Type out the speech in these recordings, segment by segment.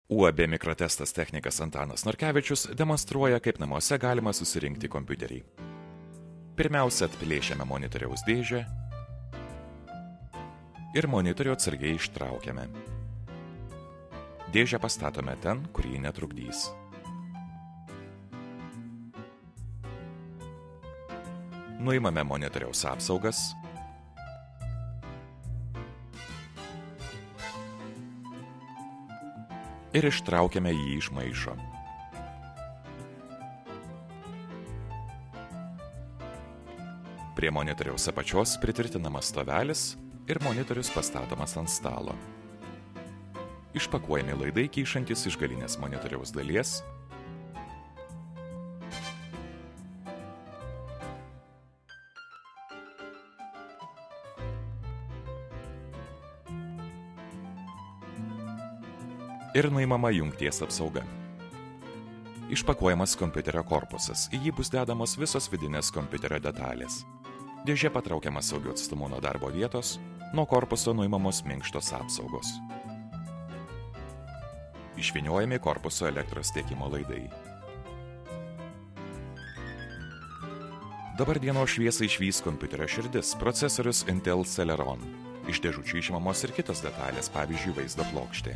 UAB Mikrotestas technikas Antanas Norkevičius demonstruoja, kaip namuose galima susirinkti kompiuterį. Pirmiausia, atplėšiame monitoriaus dėžę ir monitorių atsargiai ištraukiame. Dėžę pastatome ten, kur ji netrukdys. Nuimame monitoriaus apsaugas. Ir ištraukiame jį iš maišo. Prie monitoriaus apačios pritvirtinamas stovelis ir monitorius pastatomas ant stalo. Išpakuojami laidai kyšantis iš galinės monitoriaus dalies. Ir nuimama jungties apsauga. Išpakuojamas kompiuterio korpusas, į jį bus dedamos visos vidinės kompiuterio detalės. Dėžė patraukiama saugiu atstumu nuo darbo vietos, nuo korpuso nuimamos minkštos apsaugos. Išvyniojami korpuso elektros tiekimo laidai. Dabar dienos šviesą išvys kompiuterio širdis, procesorius Intel Celeron. Iš dėžučių išimamos ir kitos detalės, pavyzdžiui, vaizdo plokštė.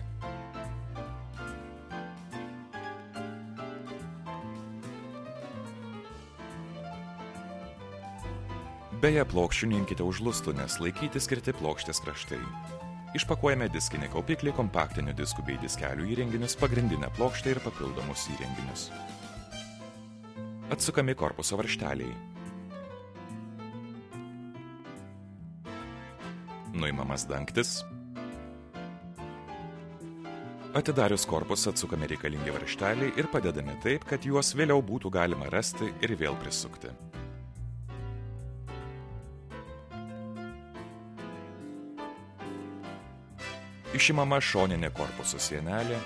Beje, plokščių neimkite už lustų, nes laikyti skirti plokštės kraštai. Išpakuojame diskinį kaupiklį, kompaktinių diskų bei diskelių įrenginius, pagrindinę plokštę ir papildomus įrenginius. Atsukami korpuso varžteliai. Nuimamas dangtis. Atidarius korpusą atsukame reikalingi varžteliai ir padedame taip, kad juos vėliau būtų galima rasti ir vėl prisukti. Išimama šoninė korpuso sienelė.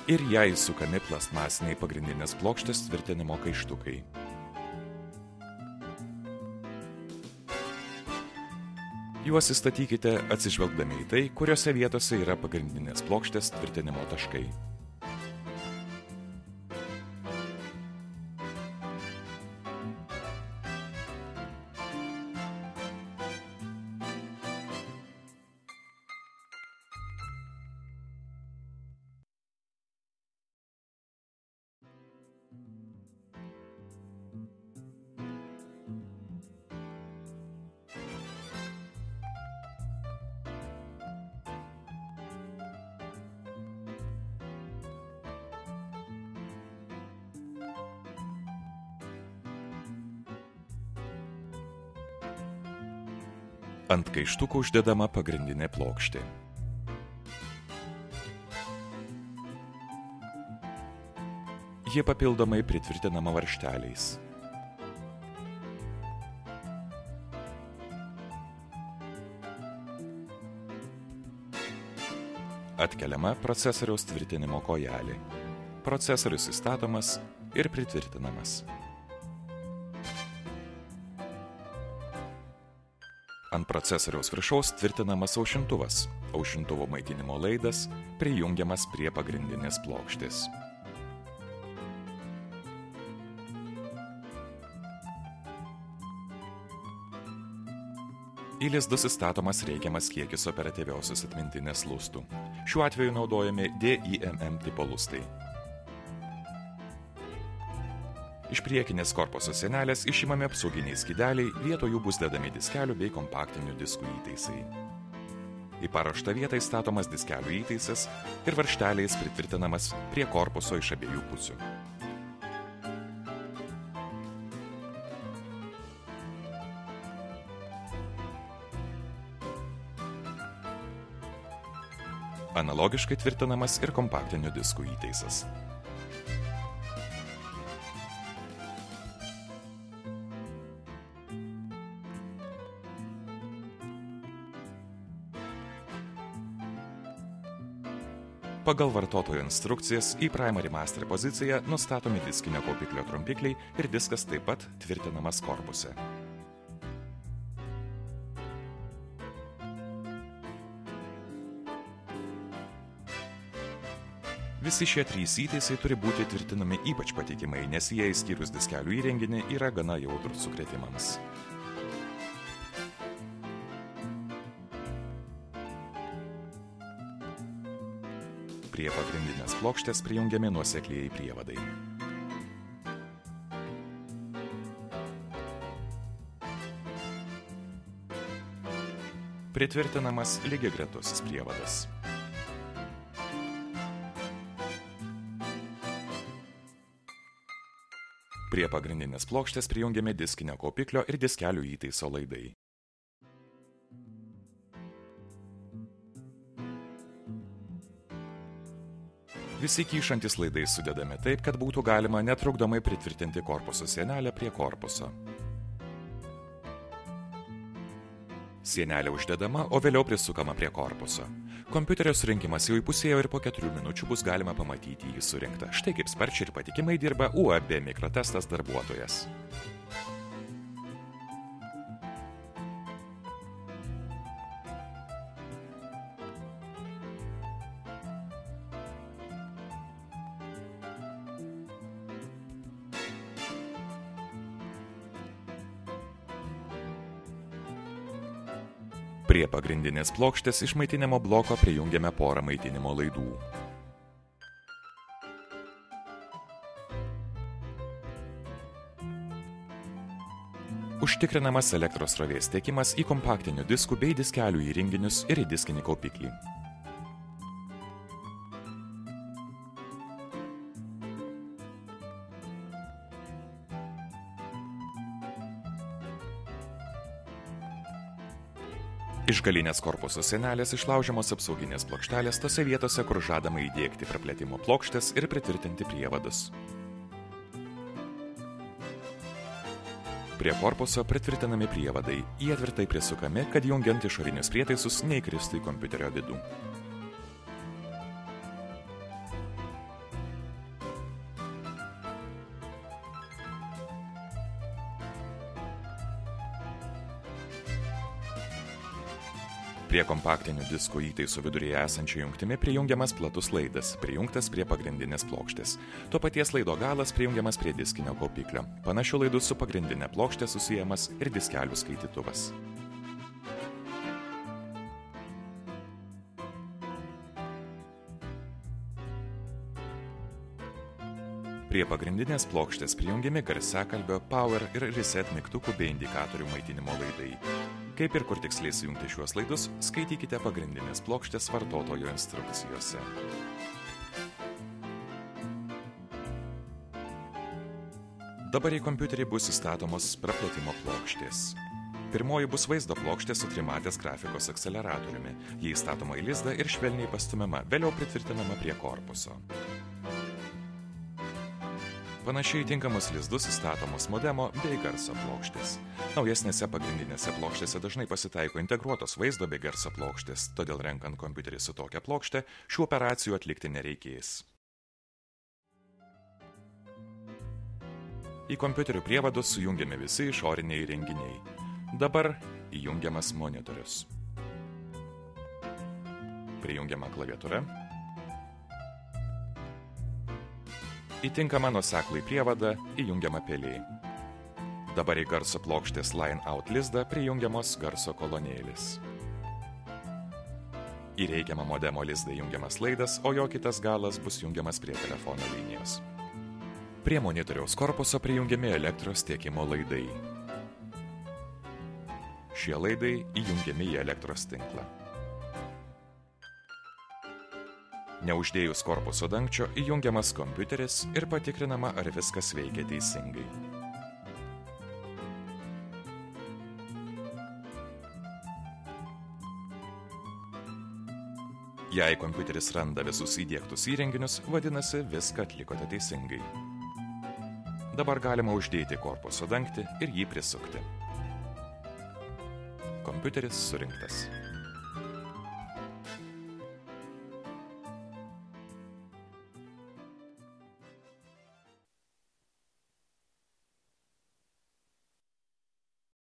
Ir ją įsukami plastmasiniai pagrindinės plokštės tvirtinimo kaištukai. Juos įstatykite atsižvelgdami į tai, kuriose vietose yra pagrindinės plokštės tvirtinimo taškai. Ant kaištukų uždedama pagrindinė plokštė. Ji papildomai pritvirtinama varžteliais. Atkeliama procesoriaus tvirtinimo kojelė. Procesorius įstatomas ir pritvirtinamas. Ant procesoriaus viršaus tvirtinamas aušintuvas. Aušintuvo maitinimo laidas prijungiamas prie pagrindinės plokštės. Į lizdus įstatomas reikiamas kiekis operatyviosios atmintinės lustų. Šiuo atveju naudojami DIMM tipo lustai. Iš priekinės korpuso sienelės išimami apsauginiai skydeliai, vietoj jų bus dedami diskelių bei kompaktinių diskų įtaisai. Į paruoštą vietą įstatomas diskelių įtaisas ir varžteliais pritvirtinamas prie korpuso iš abiejų pusių. Analogiškai tvirtinamas ir kompaktinių diskų įtaisas. Pagal vartotojo instrukcijas į Primary Master poziciją nustatomi diskinio kaupiklio trumpikliai ir diskas taip pat tvirtinamas korpuse. Visi šie 3 įtaisai turi būti tvirtinami ypač patikimai, nes jie išskyrus diskelių įrenginį yra gana jautrūs sukrėtimams. Prie pagrindinės plokštės prijungiami nuoseklieji prievadai. Pritvirtinamas lygiagretusis prievadas. Prie pagrindinės plokštės prijungiami diskinio kaupiklio ir diskelių įtaiso laidai. Visi kyšantis laidai sudedami taip, kad būtų galima netrukdomai pritvirtinti korpuso sienelę prie korpuso. Sienelė uždedama, o vėliau prisukama prie korpuso. Kompiuterio surinkimas jau įpusėjo ir po 4 minučių bus galima pamatyti jį surinktą. Štai kaip sparčiai ir patikimai dirba UAB Mikrotestas darbuotojas. Prie pagrindinės plokštės iš maitinimo bloko prijungiame porą maitinimo laidų. Užtikrinamas elektros srovės tiekimas į kompaktinių diskų bei diskelių įrenginius ir į diskinį kaupiklį. Iš galinės korpuso sienelės išlaužiamos apsauginės plokštelės tose vietose, kur žadama įdiegti praplėtimo plokštės ir pritvirtinti prievadus. Prie korpuso pritvirtinami prievadai, jie tvirtai prisukami, kad jungiant išorinius prietaisus neįkristų į kompiuterio vidų. Prie kompaktinių diskų įtaisų viduryje esančio jungtimi prijungiamas platus laidas, prijungtas prie pagrindinės plokštės. To paties laido galas prijungiamas prie diskinio kaupiklio. Panašių laidų su pagrindinė plokštė susiejamas ir diskelių skaitytuvas. Prie pagrindinės plokštės prijungiami garsiakalbio, power ir reset mygtukų bei indikatorių maitinimo laidai. Kaip ir kur tiksliai sujungti šiuos laidus, skaitykite pagrindinės plokštės vartotojo instrukcijose. Dabar į kompiuterį bus įstatomos praplėtimo plokštės. Pirmoji bus vaizdo plokštė su trimatės grafikos akceleratoriumi. Ji įstatoma į lizdą ir švelniai pastumiama, vėliau pritvirtinama prie korpuso. Panašiai tinkamus lizdus įstatomos modemo bei garso plokštės. Naujesnėse pagrindinėse plokštėse dažnai pasitaiko integruotos vaizdo bei garso plokštės, todėl renkant kompiuterį su tokia plokšte, šių operacijų atlikti nereikės. Į kompiuterių prievadus sujungiami visi išoriniai įrenginiai. Dabar įjungiamas monitorius. Prijungiama klaviatūra. Įtinkama nuoseklai prievadą įjungiama pelė. Dabar į garso plokštės line out lizdą prijungiamos garso kolonėlės. Į reikiamą modemo lizdą jungiamas laidas, o jo kitas galas bus jungiamas prie telefono linijos. Prie monitoriaus korpuso prijungiami elektros tiekimo laidai. Šie laidai įjungiami į elektros tinklą. Neuždėjus korpuso dangčio įjungiamas kompiuteris ir patikrinama, ar viskas veikia teisingai. Jei kompiuteris randa visus įdiegtus įrenginius, vadinasi, viską atlikote teisingai. Dabar galima uždėti korpuso dangtį ir jį prisukti. Kompiuteris surinktas.